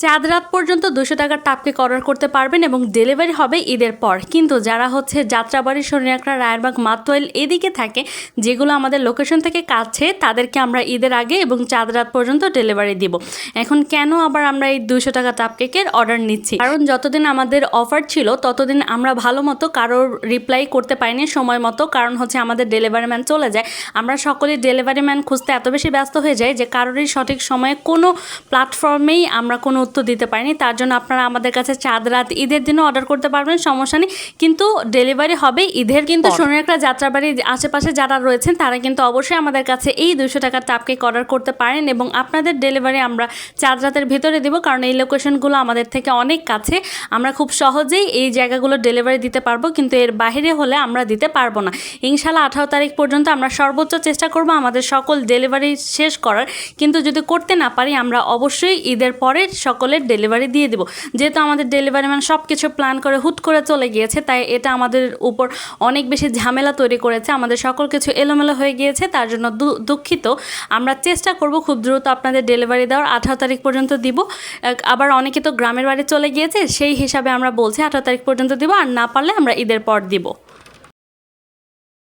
চাঁদ রাত পর্যন্ত 200 টাকার টাপ কেক অর্ডার করতে পারবেন এবং ডেলিভারি হবে ঈদের পর। কিন্তু যারা হচ্ছে যাত্রাবাড়ি, শনিয়াকড়া, রায়েরবাগ, মাতোয়াইল এদিকে থাকে, যেগুলো আমাদের লোকেশন থেকে কাছে, তাদেরকে আমরা ঈদের আগে এবং চাঁদ রাত পর্যন্ত ডেলিভারি দিব। এখন কেন আবার আমরা এই 200 টাকা টাপ কেকের অর্ডার নিচ্ছি? কারণ যতদিন আমাদের অফার ছিল ততদিন আমরা ভালো মতো কারোর রিপ্লাই করতে পারিনি সময় মতো, কারণ হচ্ছে আমাদের ডেলিভারি ম্যান চলে যায়। আমরা সকলেই ডেলিভারি ম্যান খুঁজতে এত বেশি ব্যস্ত হয়ে যাই যে কারোরই সঠিক সময়ে কোনো প্ল্যাটফর্মেই আমরা কোনো উত্তর দিতে পারিনি। তার জন্য আপনারা আমাদের কাছে চাঁদ রাত ঈদের দিনও অর্ডার করতে পারবেন, সমস্যা নেই, কিন্তু ডেলিভারি হবে ঈদের। কিন্তু শনিয়াকড়া, যাত্রাবাড়ির আশেপাশে যারা রয়েছেন তারা কিন্তু অবশ্যই আমাদের কাছে এই 200 টাকার টাপ কেক অর্ডার করতে পারেন এবং আপনাদের ডেলিভারি আমরা চাঁদ রাতের ভিতরে দেবো, কারণ এই লোকেশনগুলো আমাদের থেকে অনেক কাছে। আমরা খুব সহজেই এই জায়গাগুলো ডেলিভারি দিতে পারবো, কিন্তু এর বাইরে হলে আমরা দিতে পারবো না। ইনশাল্লাহ 18 তারিখ পর্যন্ত আমরা সর্বোচ্চ চেষ্টা করব আমাদের সকল ডেলিভারি শেষ করার, কিন্তু যদি করতে না পারি আমরা অবশ্যই ঈদের পরে সকলের ডেলিভারি দিয়ে দেবো। যেহেতু আমাদের ডেলিভারি ম্যান সব কিছু প্ল্যান করে হুট করে চলে গিয়েছে, তাই এটা আমাদের উপর অনেক বেশি ঝামেলা তৈরি করেছে, আমাদের সকল কিছু এলোমেলো হয়ে গিয়েছে। তার জন্য দুঃখিত। আমরা চেষ্টা করব খুব দ্রুত আপনাদের ডেলিভারি দেওয়ার। 18 তারিখ পর্যন্ত দিব। আবার অনেকে তো গ্রামের বাড়ি চলে গিয়েছে, সেই হিসাবে আমরা বলছি 18 তারিখ পর্যন্ত দিব, আর না পারলে আমরা ঈদের পর দিব।